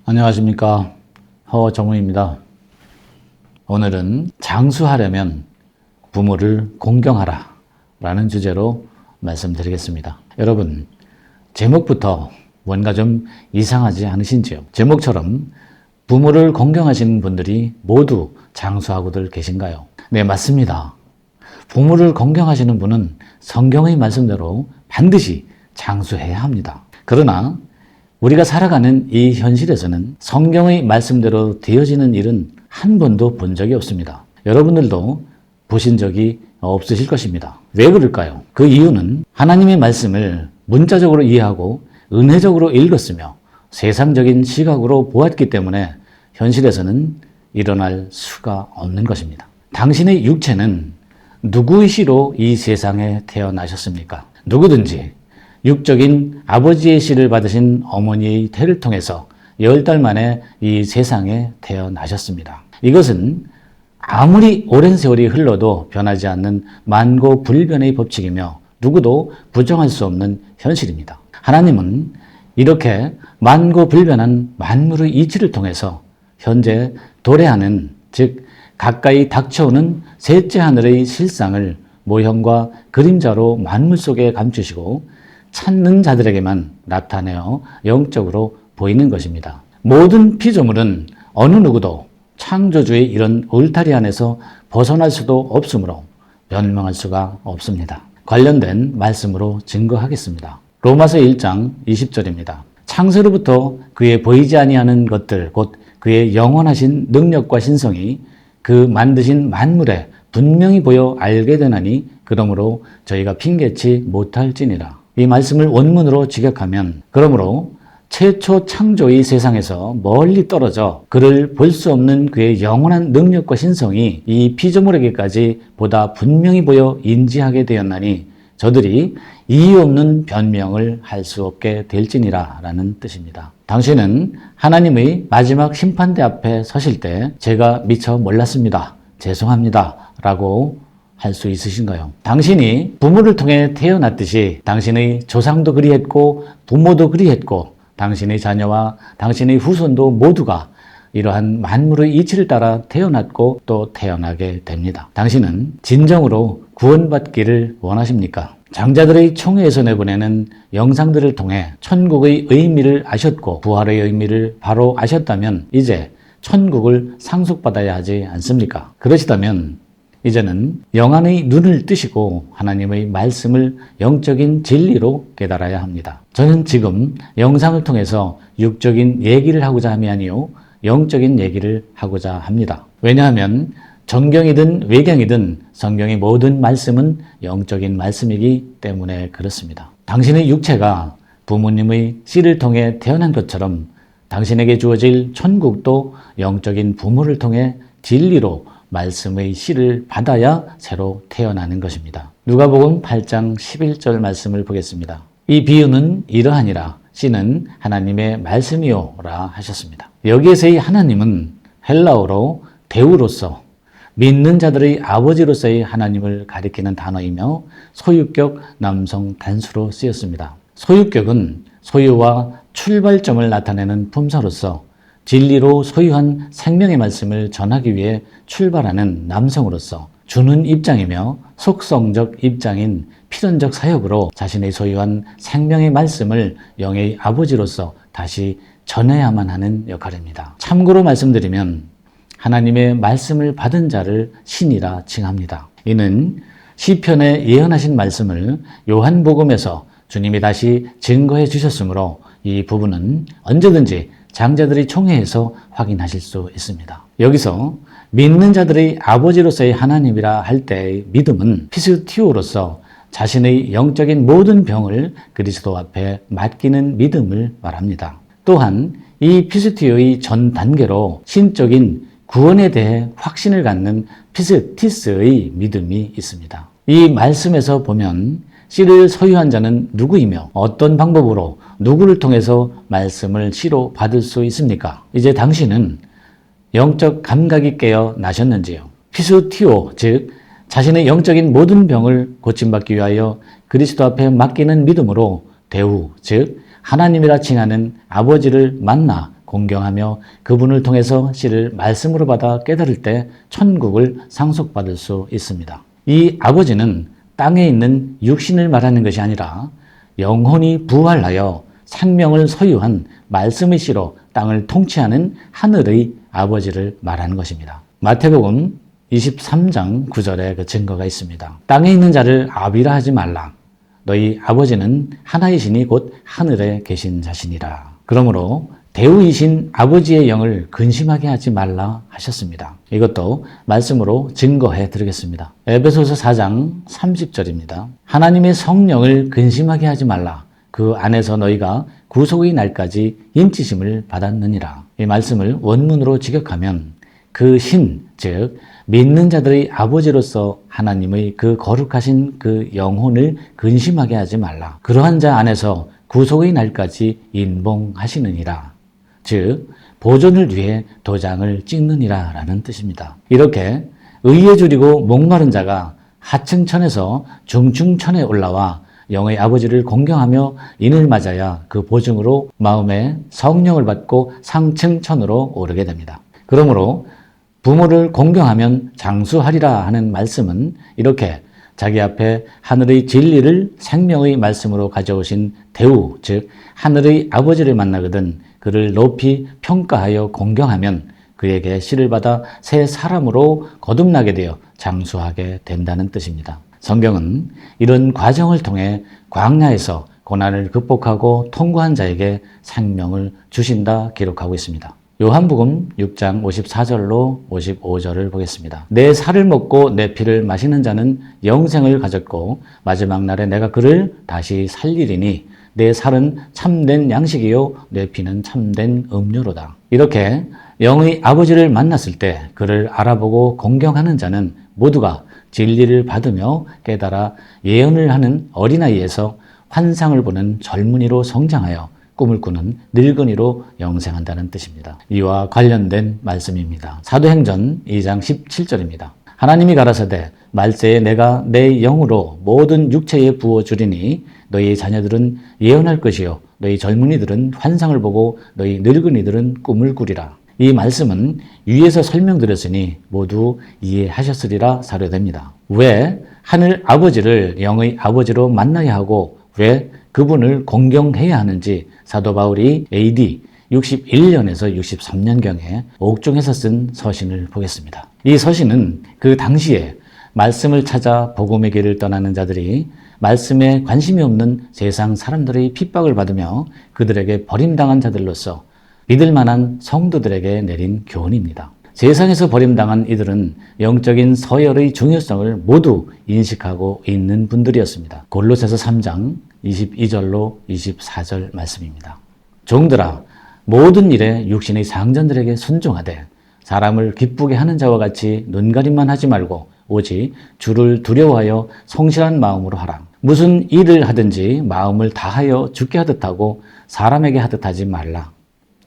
안녕하십니까, 허정우입니다. 오늘은 장수하려면 부모를 공경하라 라는 주제로 말씀드리겠습니다. 여러분, 제목부터 뭔가 좀 이상하지 않으신지요? 제목처럼 부모를 공경하시는 분들이 모두 장수하고들 계신가요? 네, 맞습니다. 부모를 공경하시는 분은 성경의 말씀대로 반드시 장수해야 합니다. 그러나 우리가 살아가는 이 현실에서는 성경의 말씀대로 되어지는 일은 한 번도 본 적이 없습니다. 여러분들도 보신 적이 없으실 것입니다. 왜 그럴까요? 그 이유는 하나님의 말씀을 문자적으로 이해하고 은혜적으로 읽었으며 세상적인 시각으로 보았기 때문에 현실에서는 일어날 수가 없는 것입니다. 당신의 육체는 누구의 씨로 이 세상에 태어나셨습니까? 누구든지 육적인 아버지의 씨를 받으신 어머니의 태를 통해서 10달 만에 이 세상에 태어나셨습니다. 이것은 아무리 오랜 세월이 흘러도 변하지 않는 만고불변의 법칙이며 누구도 부정할 수 없는 현실입니다. 하나님은 이렇게 만고불변한 만물의 이치를 통해서 현재 도래하는, 즉 가까이 닥쳐오는 셋째 하늘의 실상을 모형과 그림자로 만물 속에 감추시고 찾는 자들에게만 나타내어 영적으로 보이는 것입니다. 모든 피조물은 어느 누구도 창조주의 이런 울타리 안에서 벗어날 수도 없으므로 멸망할 수가 없습니다. 관련된 말씀으로 증거하겠습니다. 로마서 1장 20절입니다. 창세로부터 그의 보이지 아니하는 것들, 곧 그의 영원하신 능력과 신성이 그 만드신 만물에 분명히 보여 알게 되나니 그러므로 저희가 핑계치 못할지니라. 이 말씀을 원문으로 직역하면, 그러므로 최초 창조의 세상에서 멀리 떨어져 그를 볼 수 없는 그의 영원한 능력과 신성이 이 피조물에게까지 보다 분명히 보여 인지하게 되었나니 저들이 이유 없는 변명을 할 수 없게 될지니라 라는 뜻입니다. 당신은 하나님의 마지막 심판대 앞에 서실 때 제가 미처 몰랐습니다, 죄송합니다 라고 할 수 있으신가요? 당신이 부모를 통해 태어났듯이 당신의 조상도 그리했고 부모도 그리했고 당신의 자녀와 당신의 후손도 모두가 이러한 만물의 이치를 따라 태어났고 또 태어나게 됩니다. 당신은 진정으로 구원받기를 원하십니까? 장자들의 총회에서 내보내는 영상들을 통해 천국의 의미를 아셨고 부활의 의미를 바로 아셨다면 이제 천국을 상속받아야 하지 않습니까? 그러시다면 이제는 영안의 눈을 뜨시고 하나님의 말씀을 영적인 진리로 깨달아야 합니다. 저는 지금 영상을 통해서 육적인 얘기를 하고자 함이 아니요 영적인 얘기를 하고자 합니다. 왜냐하면 정경이든 외경이든 성경의 모든 말씀은 영적인 말씀이기 때문에 그렇습니다. 당신의 육체가 부모님의 씨를 통해 태어난 것처럼 당신에게 주어질 천국도 영적인 부모를 통해 진리로 말씀의 씨를 받아야 새로 태어나는 것입니다. 누가복음 8장 11절 말씀을 보겠습니다. 이 비유는 이러하니라. 씨는 하나님의 말씀이요라 하셨습니다. 여기에서의 하나님은 헬라어로 대우로서 믿는 자들의 아버지로서의 하나님을 가리키는 단어이며 소유격 남성 단수로 쓰였습니다. 소유격은 소유와 출발점을 나타내는 품사로서 진리로 소유한 생명의 말씀을 전하기 위해 출발하는 남성으로서 주는 입장이며 속성적 입장인 필연적 사역으로 자신의 소유한 생명의 말씀을 영의 아버지로서 다시 전해야만 하는 역할입니다. 참고로 말씀드리면 하나님의 말씀을 받은 자를 신이라 칭합니다. 이는 시편에 예언하신 말씀을 요한복음에서 주님이 다시 증거해 주셨으므로 이 부분은 언제든지 장자들의 총회에서 확인하실 수 있습니다. 여기서 믿는 자들의 아버지로서의 하나님이라 할 때의 믿음은 피스티오로서 자신의 영적인 모든 병을 그리스도 앞에 맡기는 믿음을 말합니다. 또한 이 피스티오의 전 단계로 신적인 구원에 대해 확신을 갖는 피스티스의 믿음이 있습니다. 이 말씀에서 보면 씨를 소유한 자는 누구이며 어떤 방법으로 누구를 통해서 말씀을 씨로 받을 수 있습니까? 이제 당신은 영적 감각이 깨어나셨는지요? 피스티오, 즉 자신의 영적인 모든 병을 고침받기 위하여 그리스도 앞에 맡기는 믿음으로 대우, 즉 하나님이라 칭하는 아버지를 만나 공경하며 그분을 통해서 씨를 말씀으로 받아 깨달을 때 천국을 상속받을 수 있습니다. 이 아버지는 땅에 있는 육신을 말하는 것이 아니라 영혼이 부활하여 생명을 소유한 말씀의 씨로 땅을 통치하는 하늘의 아버지를 말하는 것입니다. 마태복음 23장 9절에 그 증거가 있습니다. 땅에 있는 자를 아비라 하지 말라. 너희 아버지는 하나이시니 곧 하늘에 계신 자시니라. 그러므로 대우이신 아버지의 영을 근심하게 하지 말라 하셨습니다. 이것도 말씀으로 증거해 드리겠습니다. 에베소서 4장 30절입니다. 하나님의 성령을 근심하게 하지 말라. 그 안에서 너희가 구속의 날까지 인치심을 받았느니라. 이 말씀을 원문으로 직역하면 그 신, 즉 믿는 자들의 아버지로서 하나님의 그 거룩하신 그 영혼을 근심하게 하지 말라. 그러한 자 안에서 구속의 날까지 인봉하시느니라. 즉 보존을 위해 도장을 찍느니라 라는 뜻입니다. 이렇게 의에 줄이고 목마른 자가 하층천에서 중층천에 올라와 영의 아버지를 공경하며 인을 맞아야 그 보증으로 마음에 성령을 받고 상층천으로 오르게 됩니다. 그러므로 부모를 공경하면 장수하리라 하는 말씀은 이렇게 자기 앞에 하늘의 진리를 생명의 말씀으로 가져오신 대우, 즉 하늘의 아버지를 만나거든 그를 높이 평가하여 공경하면 그에게 씨를 받아 새 사람으로 거듭나게 되어 장수하게 된다는 뜻입니다. 성경은 이런 과정을 통해 광야에서 고난을 극복하고 통과한 자에게 생명을 주신다 기록하고 있습니다. 요한복음 6장 54절로 55절을 보겠습니다. 내 살을 먹고 내 피를 마시는 자는 영생을 가졌고 마지막 날에 내가 그를 다시 살리리니 내 살은 참된 양식이요 내 피는 참된 음료로다. 이렇게 영의 아버지를 만났을 때 그를 알아보고 공경하는 자는 모두가 진리를 받으며 깨달아 예언을 하는 어린아이에서 환상을 보는 젊은이로 성장하여 꿈을 꾸는 늙은이로 영생한다는 뜻입니다. 이와 관련된 말씀입니다. 사도행전 2장 17절입니다. 하나님이 가라사대 말세에 내가 내 영으로 모든 육체에 부어주리니 너희 자녀들은 예언할 것이요 너희 젊은이들은 환상을 보고 너희 늙은이들은 꿈을 꾸리라. 이 말씀은 위에서 설명드렸으니 모두 이해하셨으리라 사료됩니다. 왜 하늘 아버지를 영의 아버지로 만나야 하고 왜 그분을 공경해야 하는지 사도 바울이 AD 61년에서 63년경에 옥중에서 쓴 서신을 보겠습니다. 이 서신은 그 당시에 말씀을 찾아 복음의 길을 떠나는 자들이 말씀에 관심이 없는 세상 사람들의 핍박을 받으며 그들에게 버림당한 자들로서 믿을 만한 성도들에게 내린 교훈입니다. 세상에서 버림당한 이들은 영적인 서열의 중요성을 모두 인식하고 있는 분들이었습니다. 골로새서 3장 22절로 24절 말씀입니다. 종들아 모든 일에 육신의 상전들에게 순종하되 사람을 기쁘게 하는 자와 같이 눈가림만 하지 말고 오직 주를 두려워하여 성실한 마음으로 하라. 무슨 일을 하든지 마음을 다하여 주께 하듯 하고 사람에게 하듯 하지 말라.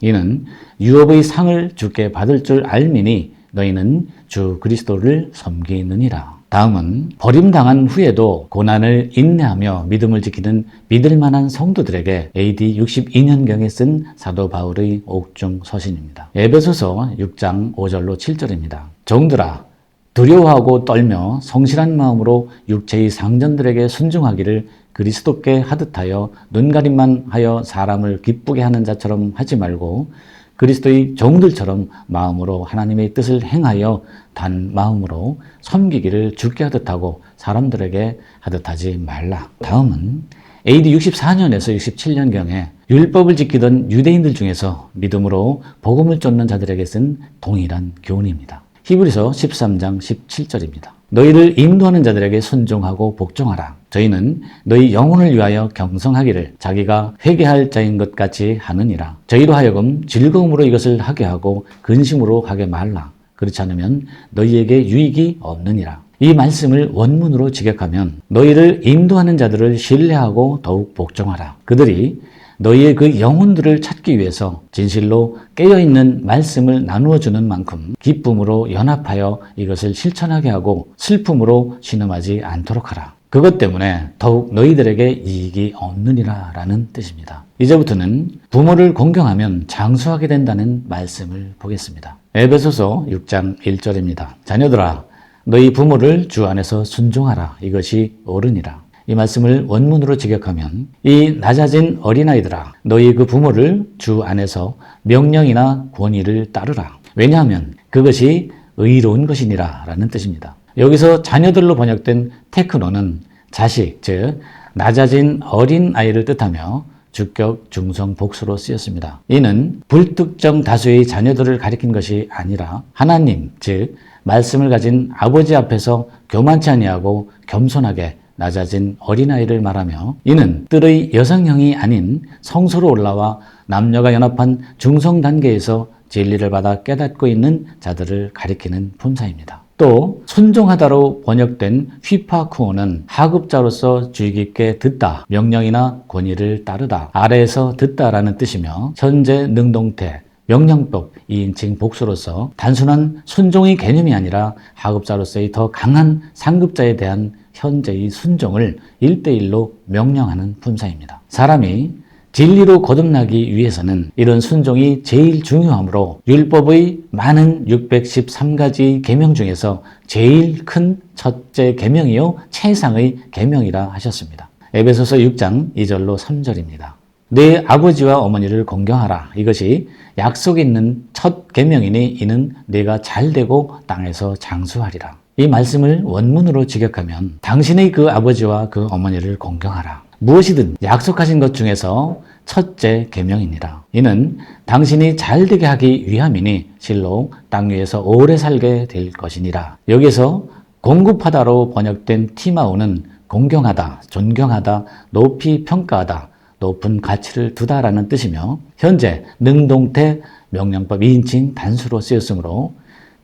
이는 유업의 상을 주께 받을 줄 알미니 너희는 주 그리스도를 섬기느니라. 다음은 버림당한 후에도 고난을 인내하며 믿음을 지키는 믿을 만한 성도들에게 AD 62년경에 쓴 사도 바울의 옥중 서신입니다. 에베소서 6장 5절로 7절입니다. 종들아 두려워하고 떨며 성실한 마음으로 육체의 상전들에게 순종하기를 그리스도께 하듯하여 눈가림만 하여 사람을 기쁘게 하는 자처럼 하지 말고 그리스도의 종들처럼 마음으로 하나님의 뜻을 행하여 단 마음으로 섬기기를 주께 하듯하고 사람들에게 하듯하지 말라. 다음은 AD 64년에서 67년경에 율법을 지키던 유대인들 중에서 믿음으로 복음을 쫓는 자들에게 쓴 동일한 교훈입니다. 히브리서 13장 17절입니다. 너희를 인도하는 자들에게 순종하고 복종하라. 저희는 너희 영혼을 위하여 경성하기를 자기가 회개할 자인 것 같이 하느니라. 저희로 하여금 즐거움으로 이것을 하게 하고 근심으로 하게 말라. 그렇지 않으면 너희에게 유익이 없느니라. 이 말씀을 원문으로 직역하면 너희를 인도하는 자들을 신뢰하고 더욱 복종하라. 그들이 너희의 그 영혼들을 찾기 위해서 진실로 깨어있는 말씀을 나누어 주는 만큼 기쁨으로 연합하여 이것을 실천하게 하고 슬픔으로 신음하지 않도록 하라. 그것 때문에 더욱 너희들에게 이익이 없느니라 라는 뜻입니다. 이제부터는 부모를 공경하면 장수하게 된다는 말씀을 보겠습니다. 에베소서 6장 1절입니다. 자녀들아 너희 부모를 주 안에서 순종하라. 이것이 옳으니라. 이 말씀을 원문으로 직역하면 이 낮아진 어린아이들아 너희 그 부모를 주 안에서 명령이나 권위를 따르라. 왜냐하면 그것이 의로운 것이니라 라는 뜻입니다. 여기서 자녀들로 번역된 테크노는 자식, 즉 낮아진 어린아이를 뜻하며 주격, 중성, 복수로 쓰였습니다. 이는 불특정 다수의 자녀들을 가리킨 것이 아니라 하나님, 즉 말씀을 가진 아버지 앞에서 교만치 아니하고 겸손하게 낮아진 어린아이를 말하며 이는 뜰의 여성형이 아닌 성소로 올라와 남녀가 연합한 중성 단계에서 진리를 받아 깨닫고 있는 자들을 가리키는 품사입니다. 또 순종하다로 번역된 휘파쿠오는 하급자로서 주의 깊게 듣다, 명령이나 권위를 따르다, 아래에서 듣다라는 뜻이며 현재 능동태, 명령법 2인칭 복수로서 단순한 순종의 개념이 아니라 하급자로서의 더 강한 상급자에 대한 현재의 순종을 1대1로 명령하는 품사입니다. 사람이 진리로 거듭나기 위해서는 이런 순종이 제일 중요하므로 율법의 많은 613가지 계명 중에서 제일 큰 첫째 계명이요 최상의 계명이라 하셨습니다. 에베소서 6장 2절로 3절입니다. 내 아버지와 어머니를 공경하라. 이것이 약속 있는 첫 계명이니 이는 내가 잘되고 땅에서 장수하리라. 이 말씀을 원문으로 직역하면 당신의 그 아버지와 그 어머니를 공경하라. 무엇이든 약속하신 것 중에서 첫째 계명이니라. 이는 당신이 잘되게 하기 위함이니 실로 땅 위에서 오래 살게 될 것이니라. 여기서 공급하다로 번역된 티마오는 공경하다, 존경하다, 높이 평가하다, 높은 가치를 두다라는 뜻이며 현재 능동태 명령법 2인칭 단수로 쓰였으므로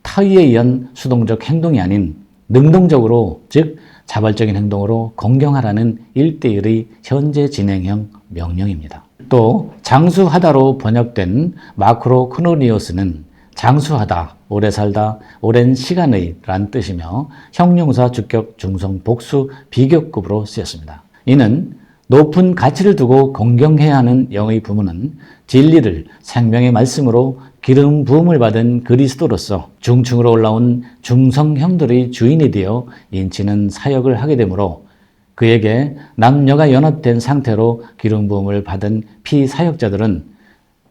타의에 의한 수동적 행동이 아닌 능동적으로 즉 자발적인 행동으로 공경하라는 1대1의 현재 진행형 명령입니다. 또 장수하다로 번역된 마크로 크노니오스는 장수하다, 오래 살다, 오랜 시간의 란 뜻이며 형용사 주격 중성 복수 비교급으로 쓰였습니다. 이는 높은 가치를 두고 공경해야 하는 영의 부모는 진리를 생명의 말씀으로 기름 부음을 받은 그리스도로서 중층으로 올라온 중성형들의 주인이 되어 인치는 사역을 하게 되므로 그에게 남녀가 연합된 상태로 기름 부음을 받은 피사역자들은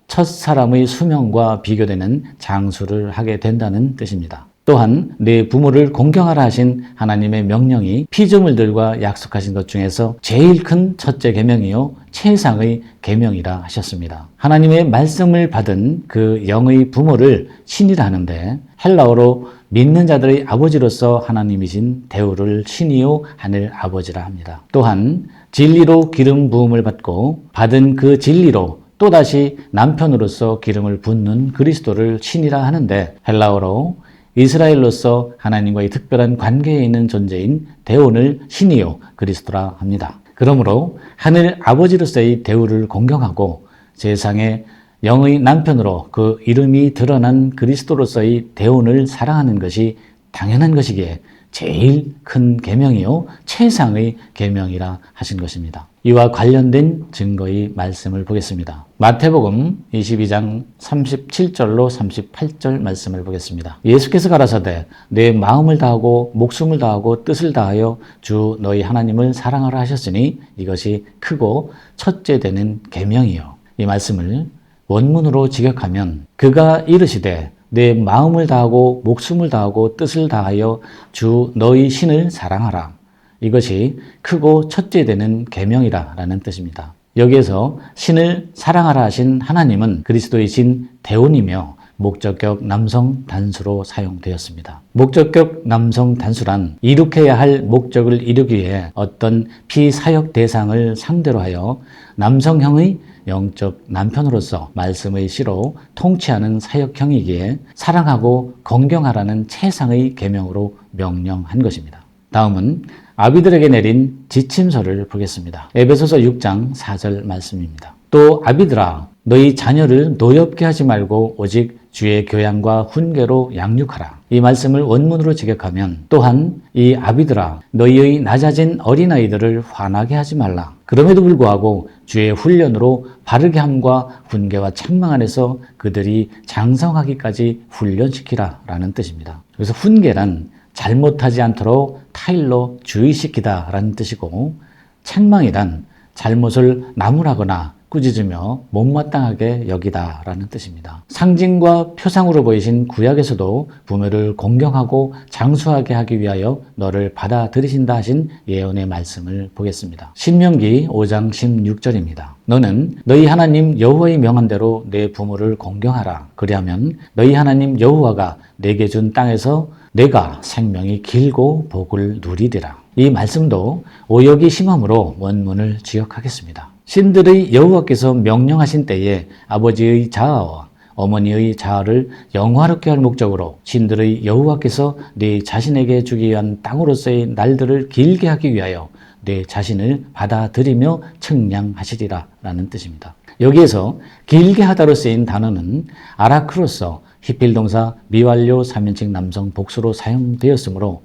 첫 사람의 수명과 비교되는 장수를 하게 된다는 뜻입니다. 또한 내 부모를 공경하라 하신 하나님의 명령이 피조물들과 약속하신 것 중에서 제일 큰 첫째 계명이요 최상의 계명이라 하셨습니다. 하나님의 말씀을 받은 그 영의 부모를 신이라 하는데 헬라어로 믿는 자들의 아버지로서 하나님이신 대우를 신이요 하늘 아버지라 합니다. 또한 진리로 기름 부음을 받고 받은 그 진리로 또다시 남편으로서 기름을 붓는 그리스도를 신이라 하는데 헬라어로 이스라엘로서 하나님과의 특별한 관계에 있는 존재인 대원을 신이요 그리스도라 합니다. 그러므로 하늘 아버지로서의 대우를 공경하고 세상의 영의 남편으로 그 이름이 드러난 그리스도로서의 대원을 사랑하는 것이 당연한 것이기에 제일 큰 계명이요 최상의 계명이라 하신 것입니다. 이와 관련된 증거의 말씀을 보겠습니다. 마태복음 22장 37절로 38절 말씀을 보겠습니다. 예수께서 가라사대 내 마음을 다하고 목숨을 다하고 뜻을 다하여 주 너희 하나님을 사랑하라 하셨으니 이것이 크고 첫째 되는 계명이요. 이 말씀을 원문으로 직역하면 그가 이르시되 내 마음을 다하고 목숨을 다하고 뜻을 다하여 주 너희 신을 사랑하라. 이것이 크고 첫째 되는 계명이라 라는 뜻입니다. 여기에서 신을 사랑하라 하신 하나님은 그리스도이신 대원이며 목적격 남성 단수로 사용되었습니다. 목적격 남성 단수란 이룩해야 할 목적을 이루기 위해 어떤 피사역 대상을 상대로 하여 남성형의 영적 남편으로서 말씀의 시로 통치하는 사역형이기에 사랑하고 공경하라는 최상의 계명으로 명령한 것입니다. 다음은 아비들에게 내린 지침서를 보겠습니다. 에베소서 6장 4절 말씀입니다. 또 아비들아 너희 자녀를 노엽게 하지 말고 오직 주의 교양과 훈계로 양육하라. 이 말씀을 원문으로 직역하면 또한 이 아비들아 너희의 낮아진 어린아이들을 화나게 하지 말라. 그럼에도 불구하고 주의 훈련으로 바르게 함과 훈계와 책망 안에서 그들이 장성하기까지 훈련시키라 라는 뜻입니다. 그래서 훈계란 잘못하지 않도록 타일로 주의시키다 라는 뜻이고, 책망이란 잘못을 나무라거나 꾸짖으며 못마땅하게 여기다 라는 뜻입니다. 상징과 표상으로 보이신 구약에서도 부모를 공경하고 장수하게 하기 위하여 너를 받아들이신다 하신 예언의 말씀을 보겠습니다. 신명기 5장 16절입니다. 너는 너희 하나님 여호와의 명한대로 내 부모를 공경하라. 그리하면 너희 하나님 여호와가 내게 준 땅에서 내가 생명이 길고 복을 누리리라. 이 말씀도 오역이 심함으로 원문을 지역하겠습니다. 신들의 여호와께서 명령하신 때에 아버지의 자아와 어머니의 자아를 영화롭게 할 목적으로 신들의 여호와께서 네 자신에게 주기 위한 땅으로서의 날들을 길게 하기 위하여 내 자신을 받아들이며 측량하시리라 라는 뜻입니다. 여기에서 길게 하다로 쓰인 단어는 아라크로서 히필 동사 미완료 3인칭 남성 복수로 사용되었으므로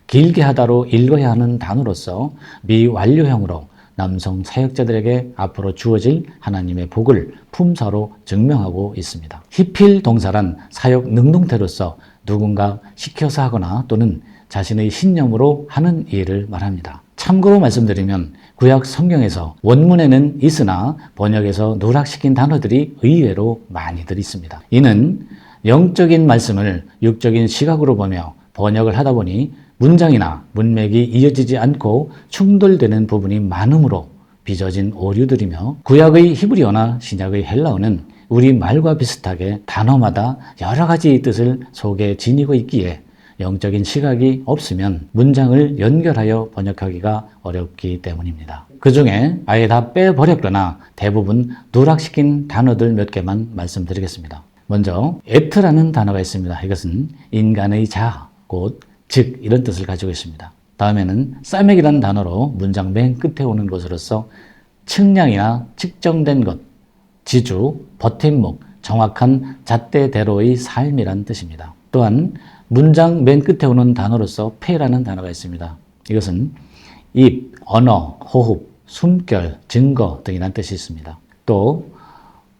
길게 하다로 읽어야 하는 단어로서 미완료형으로 남성 사역자들에게 앞으로 주어질 하나님의 복을 품사로 증명하고 있습니다. 히필 동사란 사역 능동태로서 누군가 시켜서 하거나 또는 자신의 신념으로 하는 일을 말합니다. 참고로 말씀드리면 구약 성경에서 원문에는 있으나 번역에서 누락시킨 단어들이 의외로 많이들 있습니다. 이는 영적인 말씀을 육적인 시각으로 보며 번역을 하다 보니 문장이나 문맥이 이어지지 않고 충돌되는 부분이 많으므로 빚어진 오류들이며, 구약의 히브리어나 신약의 헬라어는 우리 말과 비슷하게 단어마다 여러 가지 뜻을 속에 지니고 있기에 영적인 시각이 없으면 문장을 연결하여 번역하기가 어렵기 때문입니다. 그 중에 아예 다 빼버렸거나 대부분 누락시킨 단어들 몇 개만 말씀드리겠습니다. 먼저 에트라는 단어가 있습니다. 이것은 인간의 자아, 곧 즉 이런 뜻을 가지고 있습니다. 다음에는 싸맥이라는 단어로 문장 맨 끝에 오는 것으로서 측량이나 측정된 것, 지주, 버팀목, 정확한 잣대대로의 삶이란 뜻입니다. 또한 문장 맨 끝에 오는 단어로서 폐라는 단어가 있습니다. 이것은 입, 언어, 호흡, 숨결, 증거 등이란 뜻이 있습니다. 또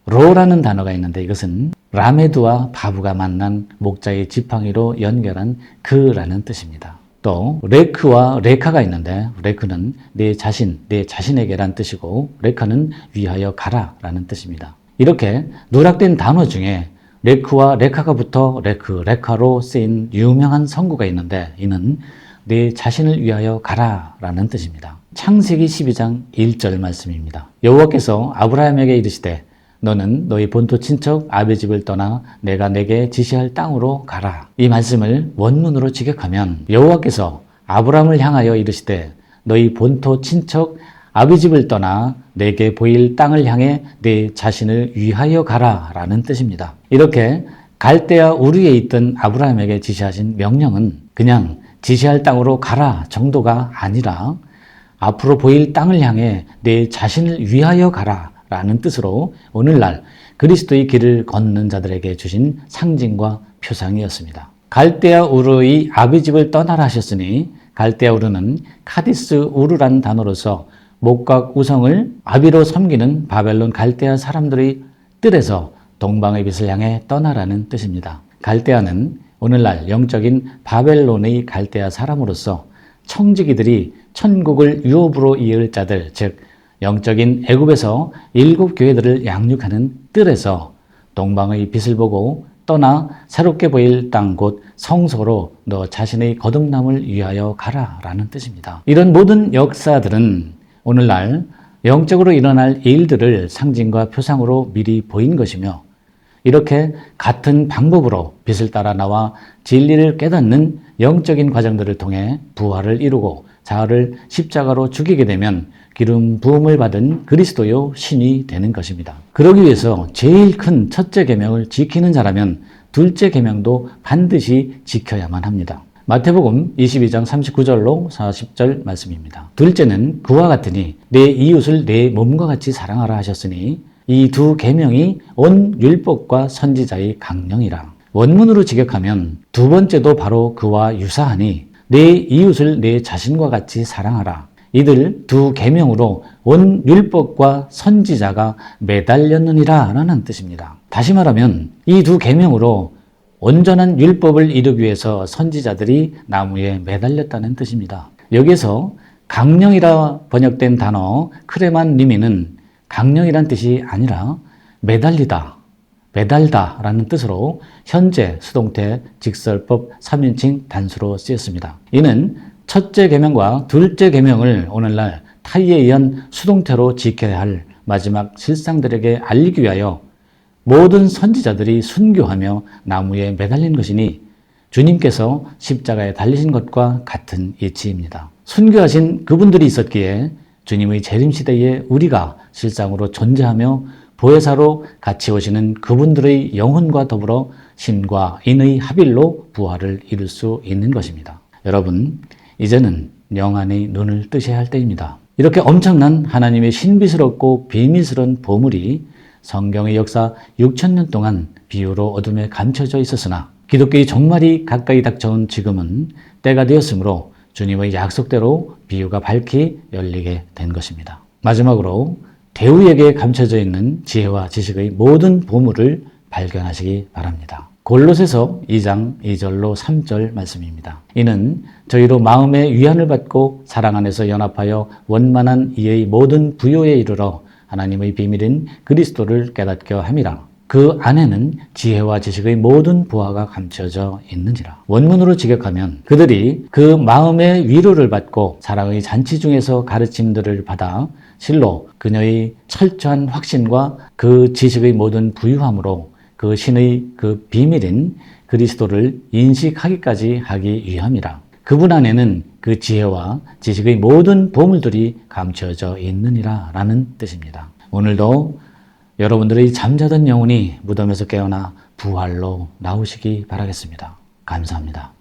로라는 단어가 있는데 이것은 라메드와 바브가 만난 목자의 지팡이로 연결한 그라는 뜻입니다. 또 레크와 레카가 있는데 레크는 내 자신, 내 자신에게란 뜻이고 레카는 위하여 가라 라는 뜻입니다. 이렇게 누락된 단어 중에 레크와 레카가 붙어 레크, 레카로 쓰인 유명한 성구가 있는데 이는 내 자신을 위하여 가라 라는 뜻입니다. 창세기 12장 1절 말씀입니다. 여호와께서 아브라함에게 이르시되 너는 너희 본토 친척 아비 집을 떠나 내가 내게 지시할 땅으로 가라. 이 말씀을 원문으로 직역하면 여호와께서 아브라함을 향하여 이르시되 너희 본토 친척 아비 집을 떠나 내게 보일 땅을 향해 내 자신을 위하여 가라 라는 뜻입니다. 이렇게 갈대아 우르에 있던 아브라함에게 지시하신 명령은 그냥 지시할 땅으로 가라 정도가 아니라 앞으로 보일 땅을 향해 내 자신을 위하여 가라 라는 뜻으로 오늘날 그리스도의 길을 걷는 자들에게 주신 상징과 표상이었습니다. 갈대아 우르의 아비집을 떠나라 하셨으니 갈대아 우르는 카디스 우르라는 단어로서 목각 우성을 아비로 섬기는 바벨론 갈대아 사람들의 뜰에서 동방의 빛을 향해 떠나라는 뜻입니다. 갈대아는 오늘날 영적인 바벨론의 갈대아 사람으로서 청지기들이 천국을 유업으로 이을 자들, 즉 영적인 애굽에서 7교회들을 양육하는 뜰에서 동방의 빛을 보고 떠나 새롭게 보일 땅 곧 성소로 너 자신의 거듭남을 위하여 가라 라는 뜻입니다. 이런 모든 역사들은 오늘날 영적으로 일어날 일들을 상징과 표상으로 미리 보인 것이며 이렇게 같은 방법으로 빛을 따라 나와 진리를 깨닫는 영적인 과정들을 통해 부활을 이루고 자아를 십자가로 죽이게 되면 기름 부음을 받은 그리스도요 신이 되는 것입니다. 그러기 위해서 제일 큰 첫째 계명을 지키는 자라면 둘째 계명도 반드시 지켜야만 합니다. 마태복음 22장 39절로 40절 말씀입니다. 둘째는 그와 같으니 내 이웃을 내 몸과 같이 사랑하라 하셨으니 이 두 계명이 온 율법과 선지자의 강령이라. 원문으로 직역하면 두 번째도 바로 그와 유사하니 내 이웃을 내 자신과 같이 사랑하라. 이들 두 계명으로 온 율법과 선지자가 매달렸느니라 라는 뜻입니다. 다시 말하면 이 두 계명으로 온전한 율법을 이루기 위해서 선지자들이 나무에 매달렸다는 뜻입니다. 여기서 강령이라 번역된 단어 크레만 니미는 강령이란 뜻이 아니라 매달리다, 매달다 라는 뜻으로 현재 수동태 직설법 3인칭 단수로 쓰였습니다. 이는 첫째 계명과 둘째 계명을 오늘날 타이에 의한 수동태로 지켜야 할 마지막 실상들에게 알리기 위하여 모든 선지자들이 순교하며 나무에 매달린 것이니 주님께서 십자가에 달리신 것과 같은 이치입니다. 순교하신 그분들이 있었기에 주님의 재림시대에 우리가 실상으로 존재하며 보혜사로 같이 오시는 그분들의 영혼과 더불어 신과 인의 합일로 부활을 이룰 수 있는 것입니다. 여러분, 이제는 영안의 눈을 뜨셔야 할 때입니다. 이렇게 엄청난 하나님의 신비스럽고 비밀스러운 보물이 성경의 역사 6,000년 동안 비유로 어둠에 감춰져 있었으나 기독교의 종말이 가까이 닥쳐온 지금은 때가 되었으므로 주님의 약속대로 비유가 밝히 열리게 된 것입니다. 마지막으로 대우에게 감춰져 있는 지혜와 지식의 모든 보물을 발견하시기 바랍니다. 골로새서 2장 2절로 3절 말씀입니다. 이는 저희로 마음의 위안을 받고 사랑 안에서 연합하여 원만한 이의 모든 부요에 이르러 하나님의 비밀인 그리스도를 깨닫게 함이라. 그 안에는 지혜와 지식의 모든 부하가 감춰져 있는지라. 원문으로 직역하면 그들이 그 마음의 위로를 받고 사랑의 잔치 중에서 가르침들을 받아 실로 그녀의 철저한 확신과 그 지식의 모든 부유함으로 그 신의 그 비밀인 그리스도를 인식하기까지 하기 위함이라. 그분 안에는 그 지혜와 지식의 모든 보물들이 감춰져 있느니라 라는 뜻입니다. 오늘도 여러분들의 잠자던 영혼이 무덤에서 깨어나 부활로 나오시기 바라겠습니다. 감사합니다.